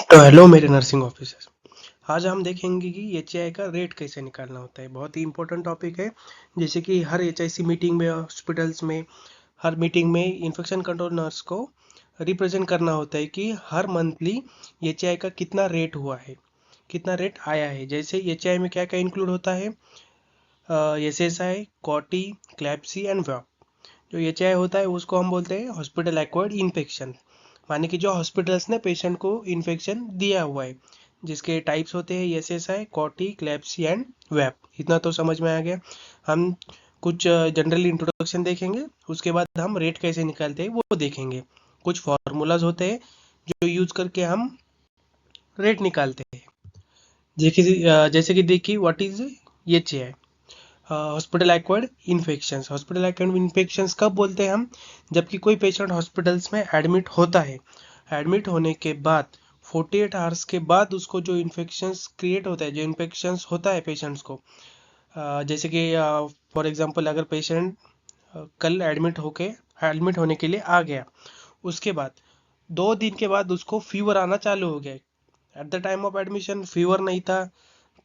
तो हेलो मेरे nursing officers. आज हम देखेंगे कि एचआई का रेट कैसे निकालना होता है। बहुत ही इंपॉर्टेंट टॉपिक है। जैसे कि हर एचआईसी मीटिंग में, हॉस्पिटल्स में, हर मीटिंग में इन्फेक्शन कंट्रोल नर्स को रिप्रेजेंट करना होता है कि हर मंथली एचआई का कितना रेट हुआ है, कितना रेट आया है। जैसे एचआई में क्या क्या इंक्लूड होता है, एसएसआई, कॉटी, क्लैप्सी एंड वैप। जो एचआई होता है उसको हम बोलते हैं हॉस्पिटल एक्वायर्ड इन्फेक्शन, माने कि जो हॉस्पिटल्स ने पेशेंट को इन्फेक्शन दिया हुआ है, जिसके टाइप्स होते हैं एसएसआई, कॉटी, क्लैप्सी एंड वैप। इतना तो समझ में आ गया। हम कुछ जनरल इंट्रोडक्शन देखेंगे, उसके बाद हम रेट कैसे निकालते हैं वो देखेंगे। कुछ फार्मूलाज होते हैं जो यूज करके हम रेट निकालते हैं। जैसे कि देखिए what is HI, hospital acquired infections. Hospital acquired infections कब बोलते हैं हम, जबकि कोई पेशेंट हॉस्पिटल्स में एडमिट होता है। एडमिट होने के बाद 48 आवर्स के बाद उसको जो इन्फेक्शंस क्रिएट होता है, जो इन्फेक्शंस होता है पेशेंट्स को, जैसे कि फॉर एग्जांपल अगर पेशेंट कल एडमिट होने के लिए आ गया, उसके बाद 2 दिन के बाद उसको फीवर आना चालू हो गया। At the time of admission fever नहीं था,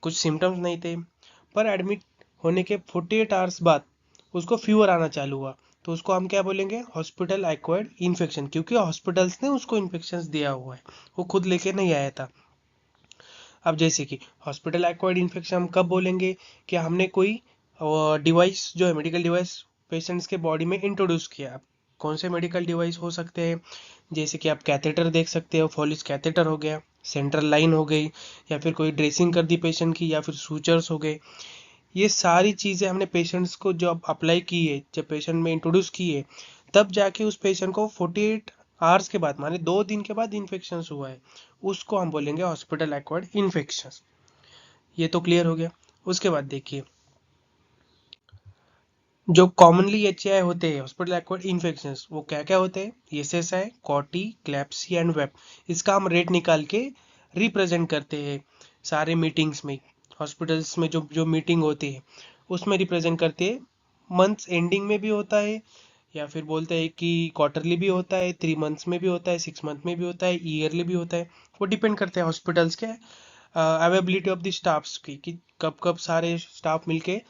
कुछ सिम्टम्स नहीं थे, पर एडमिट होने के 48 आवर्स बाद उसको फीवर आना चालू हुआ, तो उसको हम क्या बोलेंगे, हॉस्पिटल एक्वायर्ड इन्फेक्शन, क्योंकि हॉस्पिटल्स ने उसको इन्फेक्शन दिया हुआ है, वो खुद लेके नहीं आया था। अब जैसे कि हॉस्पिटल एक्वायर्ड इन्फेक्शन हम कब बोलेंगे, कि हमने कोई डिवाइस जो है, मेडिकल डिवाइस पेशेंट्स के बॉडी में इंट्रोड्यूस किया। अब कौन से मेडिकल डिवाइस हो सकते हैं, जैसे कि आप कैथेटर देख सकते हो, फॉलिस कैथेटर हो गया, सेंट्रल लाइन हो गई, या फिर कोई ड्रेसिंग कर दी पेशेंट की, या फिर सूचर्स हो गए। ये सारी चीज़ें हमने पेशेंट्स को जब अप्लाई की है, जब पेशेंट में इंट्रोड्यूस की है, तब जाके उस पेशेंट को 48 आवर्स के बाद, माने 2 दिन के बाद इन्फेक्शन हुआ है, उसको हम बोलेंगे हॉस्पिटल एक्वायर्ड इन्फेक्शन। ये तो क्लियर हो गया। उसके बाद देखिए, जो कॉमनली एचआई होते हैं हॉस्पिटल एक्वायर्ड इन्फेक्शन, वो क्या क्या होते हैं, एसएसआई, कॉटी, क्लैप्सी एंड वेप। इसका हम रेट निकाल के रिप्रेजेंट करते हैं सारे मीटिंग्स में। हॉस्पिटल्स में जो जो मीटिंग होती है उसमें रिप्रेजेंट करते हैं। मंथ्स एंडिंग में भी होता है, या फिर बोलते हैं कि क्वार्टरली भी होता है, 3 मंथ्स में भी होता है, 6 मंथ में भी होता है, ईयरली भी होता है। वो डिपेंड करते हैं हॉस्पिटल्स के अवेबिलिटी ऑफ द स्टाफ्स की, कि कब कब सारे स्टाफ मिलके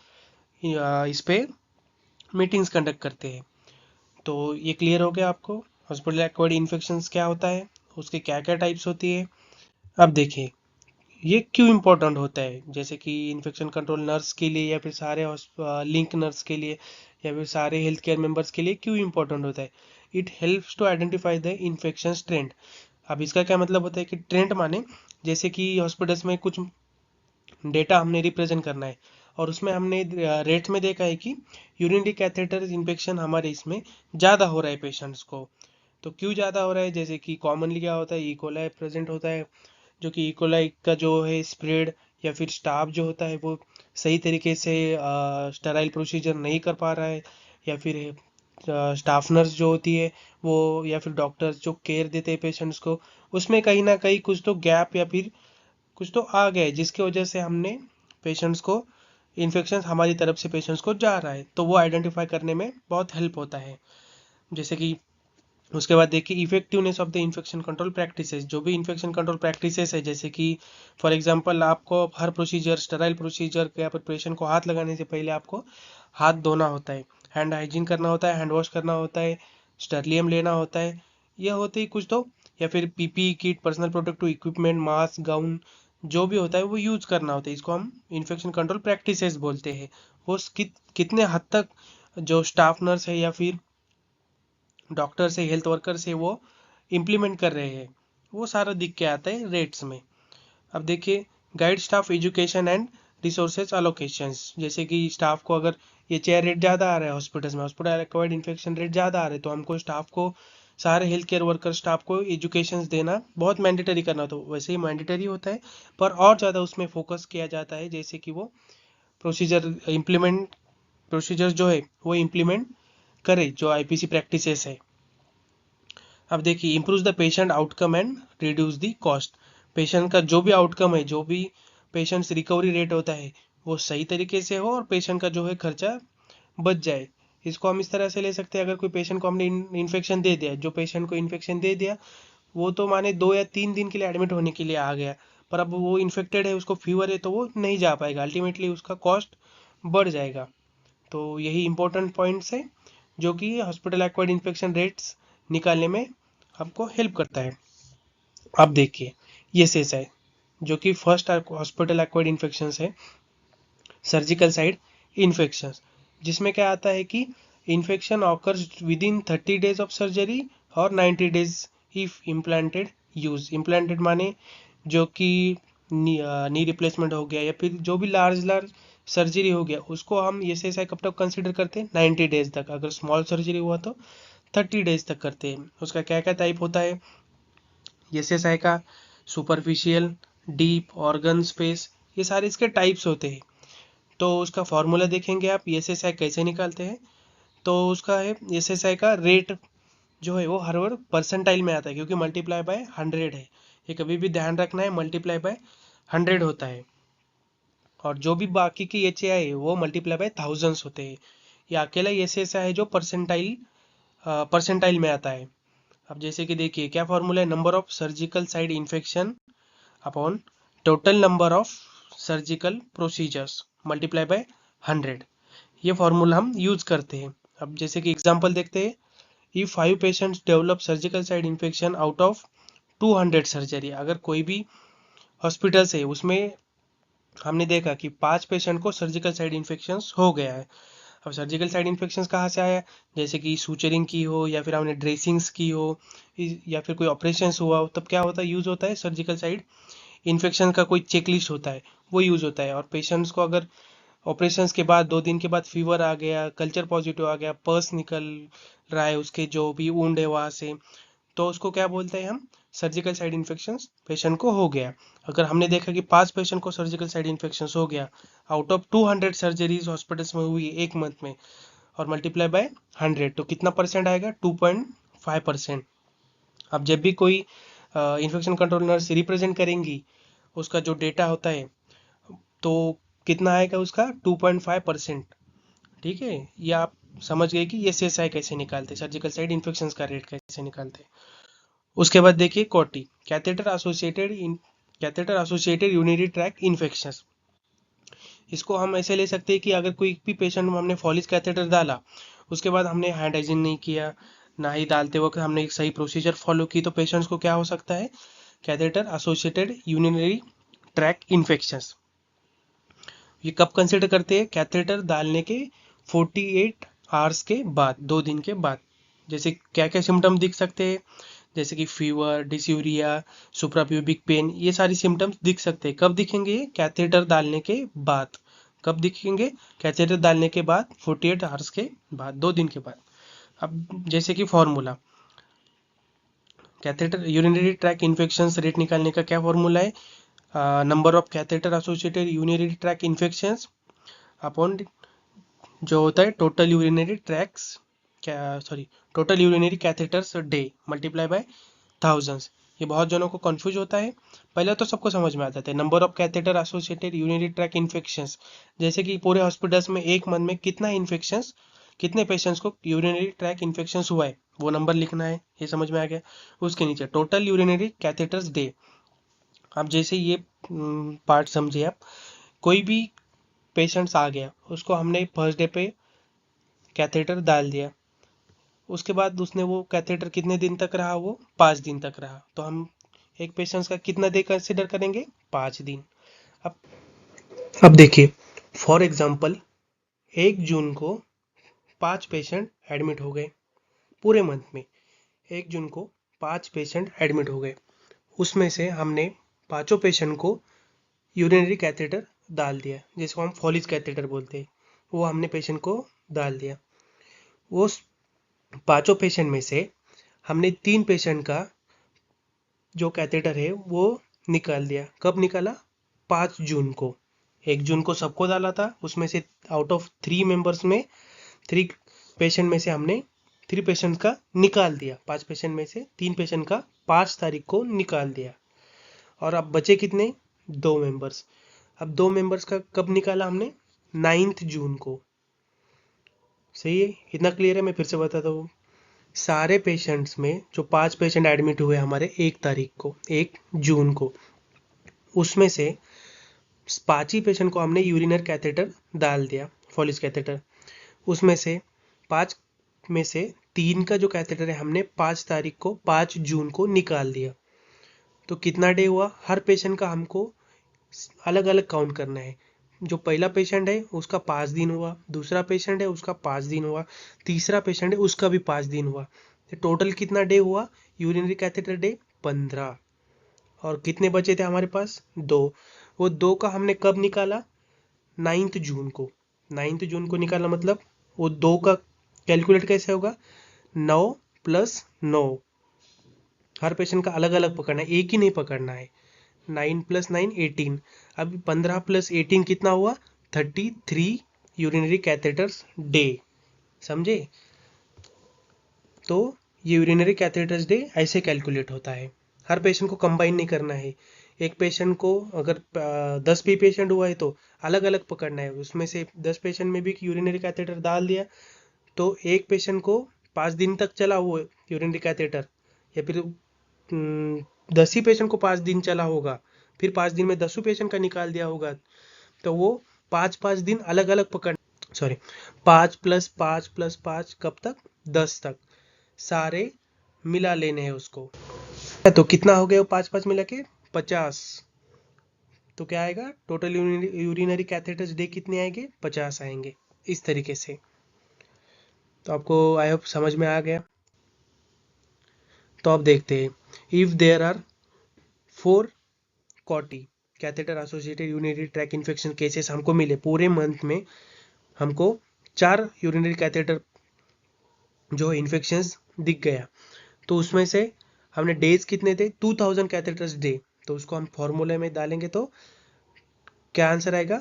इस पे मीटिंग्स कंडक्ट करते हैं। तो ये क्लियर हो गया आपको हॉस्पिटल एक्वायर्ड इन्फेक्शंस क्या होता है, उसके क्या क्या टाइप्स होती है। अब देखिए ये क्यों इम्पोर्टेंट होता है, जैसे कि इन्फेक्शन कंट्रोल नर्स के लिए, या फिर सारे लिंक नर्स के लिए, या फिर सारे हेल्थ केयर मेंबर्स के लिए क्यों इम्पोर्टेंट होता है। It helps to identify the infection trend. अब इसका क्या मतलब होता है कि ट्रेंड माने, जैसे कि हॉस्पिटल्स में कुछ डेटा हमने रिप्रेजेंट करना है, और उसमें हमने रेट्स में देखा है कि यूरिनरी कैथेटर इन्फेक्शन हमारे इसमें ज़्यादा हो रहा है पेशेंट्स को। तो क्यों ज़्यादा हो रहा है, जैसे कि कॉमनली क्या होता है, इकोलाई प्रेजेंट होता है, जो कि इकोलाई का जो है स्प्रेड, या फिर स्टाफ जो होता है वो सही तरीके से स्टेराइल प्रोसीजर नहीं कर पा रहा है, या फिर स्टाफ नर्स जो होती है वो, या फिर डॉक्टर्स जो केयर देते हैं पेशेंट्स को, उसमें कहीं ना कहीं कुछ तो गैप या फिर कुछ तो आ गया है, जिसकी वजह से हमने पेशेंट्स को इन्फेक्शन हमारी तरफ से पेशेंट्स को जा रहा है, तो वो आइडेंटिफाई करने में बहुत हेल्प होता है। जैसे कि उसके बाद देखिए effectiveness of the infection control practices. जो भी इन्फेक्शन कंट्रोल प्रैक्टिसेस है, जैसे कि फॉर एग्जांपल आपको हर प्रोसीजर, स्टेराइल प्रोसीजर या फिर पेशेंट को हाथ लगाने से पहले आपको हाथ धोना होता है, हैंड हाइजीन करना होता है, हैंड वॉश करना होता है, स्टेरिलियम लेना होता है, ये होते ही कुछ तो, या फिर PPE kit, personal protective equipment, mask, gown, जो भी होता है वो यूज करना होता है। इसको हम इन्फेक्शन कंट्रोल प्रैक्टिसेस बोलते हैं। वो कितने हद तक जो स्टाफ नर्स है या फिर डॉक्टर से, हेल्थ वर्कर से वो इम्प्लीमेंट कर रहे हैं, वो सारा दिख के आता है रेट्स में। अब देखिए guide staff education and resources allocations. जैसे कि स्टाफ को अगर ये चेयर रेट ज़्यादा आ रहा है हॉस्पिटल्स में, हॉस्पिटल एक्वायर्ड इन्फेक्शन रेट ज़्यादा आ रहा है, तो हमको स्टाफ को, सारे हेल्थ केयर वर्कर स्टाफ को एजुकेशन देना बहुत मैंडेटरी करना, तो वैसे ही मैंडेटरी होता है, पर और ज़्यादा उसमें फोकस किया जाता है, जैसे कि वो प्रोसीजर जो है वो इम्प्लीमेंट करे, जो आईपीसी प्रैक्टिसेस है। अब देखिए improve the patient outcome and reduce the cost. Patient का जो भी आउटकम है, जो भी पेशेंट्स रिकवरी रेट होता है, वो सही तरीके से हो, और पेशेंट का जो है खर्चा बच जाए। इसको हम इस तरह से ले सकते हैं, अगर कोई पेशेंट को हमने इन्फेक्शन दे दिया, जो पेशेंट को इन्फेक्शन दे दिया, वो तो माने 2 या 3 दिन के लिए एडमिट होने के लिए आ गया, पर अब वो इन्फेक्टेड है, उसको फीवर है, तो वो नहीं जा पाएगा, अल्टीमेटली उसका कॉस्ट बढ़ जाएगा। तो यही इंपॉर्टेंट पॉइंट्स है जो कि हॉस्पिटल एक्वायर्ड इन्फेक्शन रेट्स निकालने में आपको हेल्प करता है। आप देखिए ये सेस है जो कि फर्स्ट हॉस्पिटल एक्वायर्ड इन्फेक्शन है, सर्जिकल साइड इन्फेक्शन, जिसमें क्या आता है कि infection occurs with in 30 days of surgery और 90 days if implanted use. Implanted माने जो कि नी रिप्लेसमेंट हो गया या फिर जो भी लार्ज लार्ज सर्जरी हो गया, उसको हम एस एस आई कब तक कंसिडर करते हैं, 90 days तक। अगर स्मॉल सर्जरी हुआ तो 30 days तक करते हैं। उसका क्या क्या टाइप होता है एस एस आई का, सुपरफिशियल, डीप, ऑर्गन स्पेस, ये सारे इसके टाइप्स होते हैं। तो उसका फॉर्मूला देखेंगे आप एस एस आई कैसे निकालते हैं। तो उसका है एस एस आई का रेट जो है वो हर बार परसेंटाइल में आता है, क्योंकि मल्टीप्लाई बाय 100 है। ये कभी भी ध्यान रखना है, मल्टीप्लाई बाय 100 होता है। और जो भी बाकी की एच ए आई है वो मल्टीप्लाई बाय थाउजेंड्स होते हैं। ये अकेला एस एस आई है जो परसेंटाइल में आता है। अब जैसे कि देखिए क्या फॉर्मूला है, number of surgical side infection upon total number of surgical procedures multiply by 100। ये फॉर्मूला हम यूज करते हैं। अब जैसे कि एग्जांपल देखते हैं, if 5 patients develop surgical side infection out of 200 surgery. अगर कोई भी हॉस्पिटल से उसमें हमने देखा कि 5 पेशेंट को सर्जिकल साइड इन्फेक्शन हो गया है। अब सर्जिकल साइड इन्फेक्शन कहाँ से आया, जैसे कि सूचरिंग की हो या फिर हमने ड्रेसिंग्स की हो या फिर कोई ऑपरेशन हुआ हो, तब क्या होता है, यूज होता है सर्जिकल साइड इन्फेक्शन का कोई चेकलिस्ट होता है, वो यूज होता है। और पेशेंट्स को अगर ऑपरेशंस के बाद 2 दिन के बाद फीवर आ गया, कल्चर पॉजिटिव आ गया, पर्स निकल रहा है उसके जो भी वुंड है वहाँ से, तो उसको क्या बोलते हैं हम, सर्जिकल साइड इन्फेक्शन पेशेंट को हो गया। अगर हमने देखा कि 5 पेशेंट को सर्जिकल साइड इन्फेक्शन हो गया आउट ऑफ 200 सर्जरीज हॉस्पिटल्स में हुई एक मंथ में, और मल्टीप्लाई बाय 100, तो कितना परसेंट आएगा, 2.5%। अब जब भी कोई इन्फेक्शन कंट्रोल नर्स रिप्रेजेंट करेंगी, उसका जो डेटा होता है तो कितना आएगा उसका, 2.5%। ठीक है, ये आप समझ गए कि ये सीएसआई कैसे निकालते, सर्जिकल साइड इन्फेक्शन का रेट कैसे निकालते। उसके बाद देखिए कोटी, catheter associated urinary tract infection. इसको हम ऐसे ले सकते हैं कि अगर कोई भी पेशेंट में हमने फॉलिस कैथेटर डाला, उसके बाद हमने हैंड हाइजीन नहीं किया, ना ही डालते वक्त हमने एक सही प्रोसीजर फॉलो की, तो पेशेंट्स को क्या हो सकता है, catheter associated urinary tract infection. ये कब कंसिडर करते हैं, कैथेटर डालने के 48 आवर्स के बाद, 2 दिन के बाद। जैसे क्या क्या सिम्टम दिख सकते हैं, जैसे कि फीवर, डिस्यूरिया, सुप्राप्यूबिक पेन, ये सारी सिम्टम्स दिख सकते हैं। कब दिखेंगे ये, कैथेटर डालने के बाद। कब दिखेंगे, कैथेटर डालने के बाद 48 आवर्स के बाद, 2 दिन के बाद। अब जैसे कि formula, catheter urinary tract infection rate निकालने का क्या फॉर्मूला है, number of catheter associated urinary track infections upon जो होता है टोटल यूरिनरी ट्रैक्स, क्या sorry, total urinary catheters day multiply by thousands. ये बहुत जनों को कंफ्यूज होता है। पहले तो सबको समझ में आ जाता है, number of catheter associated urinary track infections, जैसे कि पूरे हॉस्पिटल्स में एक मंथ में कितना इन्फेक्शंस, कितने पेशेंट्स को यूरिनरी ट्रैक इन्फेक्शंस हुआ है, वो नंबर लिखना है। ये समझ में आ गया। उसके नीचे टोटल यूरिनरी कैथेटर्स डे। अब जैसे ये पार्ट समझिए आप, कोई भी पेशेंट्स आ गया, उसको हमने फर्स्ट डे पे कैथेटर डाल दिया, उसके बाद उसने वो कैथेटर कितने दिन तक रहा, वो 5 दिन तक रहा, तो हम एक पेशेंट का कितना डे कंसिडर करेंगे, 5 दिन। अब अब देखिए फॉर एग्जांपल 1 जून को 5 पेशेंट एडमिट हो गए, पूरे मंथ में 1 जून को 5 पेशेंट एडमिट हो गए, उसमें से हमने 5 पेशेंट को यूरिनरी कैथेटर डाल दिया, जिसको हम फॉलिस कैथेटर बोलते हैं, वो हमने पेशेंट को डाल दिया। वो 5 पेशेंट में से हमने 3 पेशेंट का जो कैथेटर है वो निकाल दिया। कब निकाला, 5 जून को। 1 जून को सबको डाला था, उसमें से आउट ऑफ 3 मेंबर्स में 3 पेशेंट में से हमने 3 पेशेंट का निकाल दिया। 5 पेशेंट में से 3 पेशेंट का 5 तारीख को निकाल दिया। और अब बचे कितने, 2 मेंबर्स। अब 2 मेंबर्स का कब निकाला हमने, 9 जून को। सही है, इतना क्लियर है, मैं फिर से बताता हूँ। सारे पेशेंट्स में जो 5 पेशेंट एडमिट हुए हमारे 1 तारीख को, 1 जून को, उसमें से 5 ही पेशेंट को हमने यूरिनरी कैथेटर डाल दिया, फॉलिस कैथेटर। उसमें से 5 में से 3 का जो कैथेटर है हमने 5 तारीख को, 5 जून को निकाल दिया। तो कितना डे हुआ? हर पेशेंट का हमको अलग अलग काउंट करना है। जो पहला पेशेंट है उसका 5 दिन हुआ, दूसरा पेशेंट है उसका 5 दिन हुआ, तीसरा पेशेंट है उसका भी 5 दिन हुआ। तो टोटल कितना डे हुआ यूरिनरी कैथेटर डे? 15। और कितने बचे थे हमारे पास? 2। वो 2 का हमने कब निकाला? 9 जून को। 9 जून को निकाला, मतलब वो 2 का कैलकुलेट कैसे होगा? 9 + 9। हर पेशेंट का अलग अलग पकड़ना है, एक ही नहीं पकड़ना है। 9 + 9 18। अब 15 + 18 कितना हुआ? 33 यूरिनरी कैथेटर्स डे। समझे? तो ये यूरिनरी कैथेटर्स डे ऐसे कैलकुलेट होता है। हर पेशेंट को कंबाइन नहीं करना है। एक पेशेंट को अगर 10 भी पेशेंट हुआ है तो अलग अलग पकड़ना है। उसमें से 10 पेशेंट में भी यूरिनरी कैथेटर डाल दिया तो एक पेशेंट को 5 दिन तक चला वो यूरिनरी कैथेटर, या फिर 10 ही पेशेंट को 5 दिन चला होगा, फिर 5 दिन में 10 पेशेंट का निकाल दिया होगा, तो वो 5-5 दिन अलग अलग पकड़, सॉरी, 5 + 5 + 5 कब तक? 10 तक सारे मिला लेने हैं उसको। तो कितना हो गया वो 5-5 मिला के? 50। तो क्या आएगा टोटल यूरिनरी कैथेटर्स डे? कितने आएंगे? 50 आएंगे। इस तरीके से। तो आपको आई होप समझ में आ गया। तो अब देखते हैं, if there are 4 CAUTI catheter associated urinary tract infection cases हमको मिले पूरे मंथ में, हमको 4 यूरिनरी कैथेटर जो इन्फेक्शंस दिख गया, तो उसमें से हमने डेज कितने थे? 2000 कैथेटर्स डे। तो उसको हम फॉर्मूले में डालेंगे तो क्या आंसर आएगा?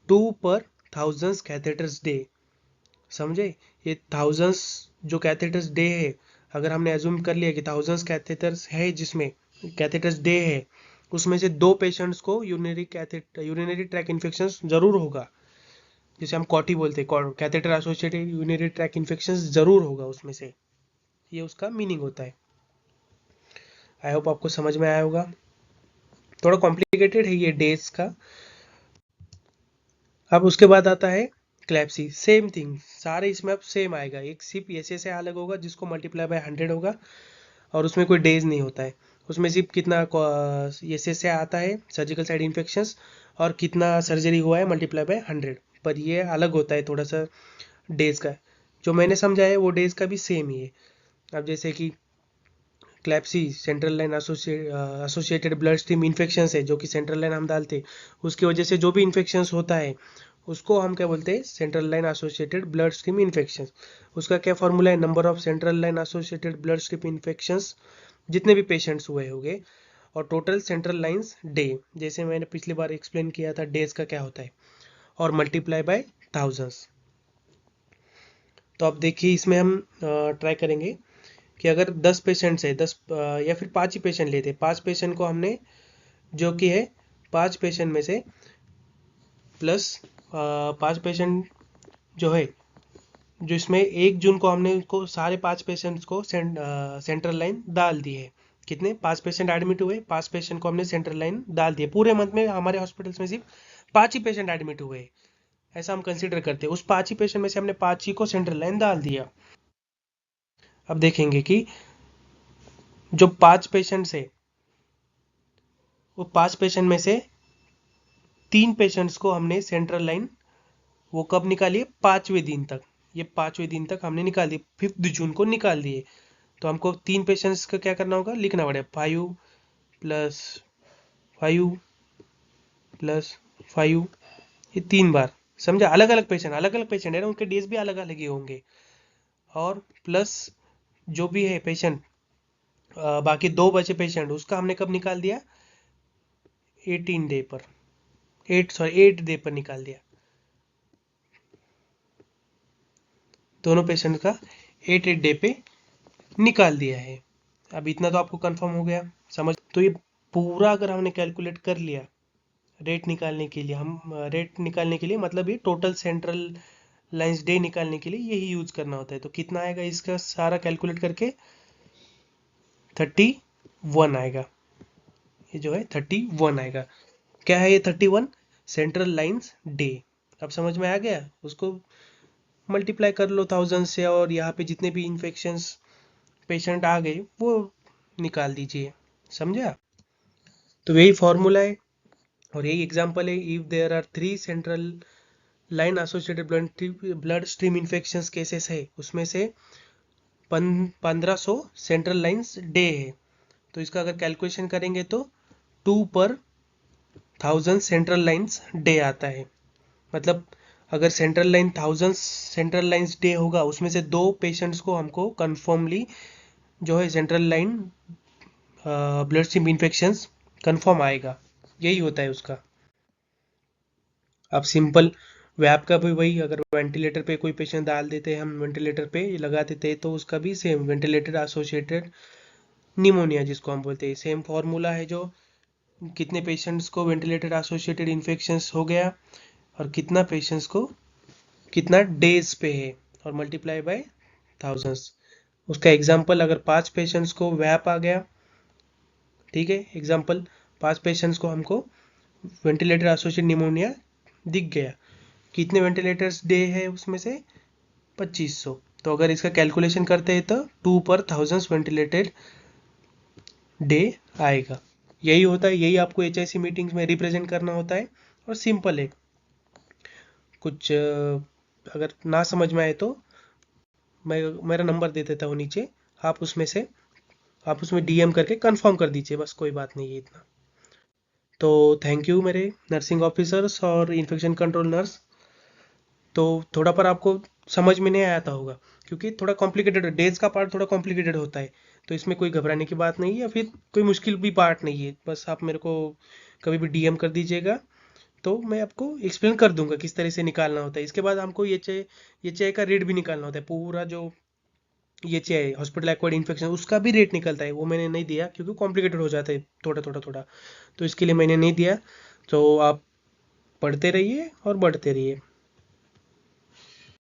2/1000 कैथेटर्स डे। समझे? ये थाउजेंड्स जो कैथेटर्स डे है, अगर हमने एज्यूम कर लिया कि थाउजेंड्स कैथेटर्स है, जिसमें कैथेटर्स डे है, उसमें से 2 पेशेंट्स को यूरिनरी ट्रैक इन्फेक्शन जरूर होगा, जिसे हम कॉटी बोलते हैं, catheter associated urinary tract infection जरूर होगा उसमें से। ये उसका मीनिंग होता है। आई होप आपको समझ में आया होगा। थोड़ा कॉम्प्लिकेटेड है ये डेज का। अब उसके बाद आता है क्लैप्सी। सेम थिंग, सारे इसमें अब सेम आएगा, एक सिर्फ ऐसे से अलग होगा जिसको मल्टीप्लाई बाय 100 होगा, और उसमें कोई डेज नहीं होता है। उसमें सिर्फ कितना ऐसे से आता है सर्जिकल साइड इन्फेक्शंस, और कितना सर्जरी हुआ है मल्टीप्लाई बाय 100। पर ये अलग होता है थोड़ा सा डेज का। जो मैंने समझा है वो डेज का भी सेम ही है। अब जैसे कि CLABSI central line associated blood stream infection है, जो कि सेंट्रल लाइन हम डालते हैं, उसकी वजह से जो भी इन्फेक्शन होता है उसको हम क्या बोलते हैं? Central line associated blood stream infection. उसका क्या फॉर्मूला है? Number of central line associated blood stream infection, जितने भी पेशेंट्स हुए होंगे, और टोटल सेंट्रल लाइंस डे, जैसे मैंने पिछली बार एक्सप्लेन किया था डेज का क्या होता है, और मल्टीप्लाई बाय थाउजेंड्स। तो अब देखिए इसमें हम ट्राई करेंगे कि अगर 10 पेशेंट्स है, 10 या फिर 5 ही पेशेंट लेते, 5 पेशेंट को हमने, जो कि है 5 पेशेंट में से प्लस 5 पेशेंट जो है, जो इसमें 1 जून को हमने उनको सारे 5 पेशेंट्स को सेंट्रल लाइन डाल दी है। कितने? 5 पेशेंट एडमिट हुए, 5 पेशेंट को हमने सेंट्रल लाइन डाल दिए। पूरे मंथ में हमारे हॉस्पिटल्स में सिर्फ 5 ही पेशेंट एडमिट हुए, ऐसा हम कंसिडर करते हैं। उस 5 ही पेशेंट में से हमने 5 ही को सेंट्रल लाइन डाल दिया। अब देखेंगे कि जो 5 पेशेंट्स है, वो 5 पेशेंट में से 3 पेशेंट्स को हमने सेंट्रल लाइन वो कब निकाली? 5वें दिन तक। ये 5वें दिन तक हमने निकाल दी, 5 जून को निकाल दिए। तो हमको 3 पेशेंट्स का क्या करना होगा? लिखना पड़ेगा 5 + 5 + 5, ये 3 बार। समझा? अलग अलग पेशेंट है ना, उनके डेज भी अलग अलग ही होंगे। और प्लस जो भी है पेशेंट, बाकी 2 बचे पेशेंट, उसका हमने कब निकाल दिया? 18 डे पर, 8 डे पर निकाल दिया। दोनों पेशेंट का 8 डे पे निकाल दिया है। अब इतना तो आपको कंफर्म हो गया, समझ? तो ये पूरा अगर हमने कैलकुलेट कर लिया रेट निकालने के लिए, मतलब ये टोटल सेंट्रल लाइंस डे निकालने के लिए यही यूज करना होता है। तो कितना आएगा इसका सारा कैलकुलेट करके 31 आएगा। ये जो है 31 आएगा। क्या है ये 31? Central lines day. अब समझ में आ गया? उसको मल्टीप्लाई कर लो 1000 से और यहाँ पे जितने भी इन्फेक्शंस पेशेंट आ गए वो निकाल दीजिए। समझा? तो यही फॉर्मूला है और यही एग्जांपल है। If there are 3 central line associated blood stream infections cases है, उसमें से 1500 सेंट्रल लाइंस डे है। तो इसका अगर कैलकुलेशन करेंगे तो 2/1000 सेंट्रल लाइंस डे आता है। मतलब अगर central line 1000 central lines day होगा, उसमें से 2 पेशेंट्स को हमको कन्फर्मली जो है central line blood stream infections confirm आएगा। यही होता है उसका। अब सिंपल वैप का भी वही, अगर वेंटिलेटर पे कोई पेशेंट डाल देते हैं, हम वेंटिलेटर पे लगा देते हैं, तो उसका भी सेम वेंटिलेटर एसोसिएटेड निमोनिया जिसको हम बोलते हैं, सेम फॉर्मूला है। जो कितने पेशेंट्स को वेंटिलेटर एसोसिएटेड इन्फेक्शंस हो गया और कितना पेशेंट्स को कितना डेज पे है और मल्टीप्लाई बाय थाउजेंड्स। उसका एग्जांपल, अगर 5 पेशेंट्स को वैप आ गया, ठीक है, एग्जांपल 5 पेशेंट्स को हमको वेंटिलेटर एसोसिएटेड निमोनिया दिख गया, कितने वेंटिलेटर्स डे है उसमें से 2500। तो अगर इसका कैलकुलेशन करते हैं तो 2/1000 वेंटिलेटेड डे आएगा। यही होता है, यही आपको HIC मीटिंग्स में रिप्रेजेंट करना होता है और सिंपल है। कुछ अगर ना समझ में आए तो मैं मेरा नंबर दे देता हूँ नीचे, आप उसमें DM करके कंफर्म कर दीजिए, बस कोई बात नहीं है इतना। तो थैंक यू मेरे नर्सिंग ऑफिसर्स और इन्फेक्शन कंट्रोल नर्स। तो थोड़ा पर आपको समझ में नहीं आता होगा क्योंकि थोड़ा कॉम्प्लिकेटेड है, डेज का पार्ट थोड़ा कॉम्प्लिकेटेड होता है। तो इसमें कोई घबराने की बात नहीं है या फिर कोई मुश्किल भी पार्ट नहीं है। बस आप मेरे को कभी भी DM कर दीजिएगा, तो मैं आपको एक्सप्लेन कर दूंगा किस तरह से निकालना होता है। इसके बाद हमको ये चाय का रेट भी निकालना होता है। पूरा जो ये चाय हॉस्पिटल एक्वायर्ड इन्फेक्शन उसका भी रेट निकलता है, वो मैंने नहीं दिया क्योंकि कॉम्प्लिकेटेड हो जाता है थोड़ा थोड़ा थोड़ा। तो इसके लिए मैंने नहीं दिया। तो आप पढ़ते रहिए और बढ़ते रहिए।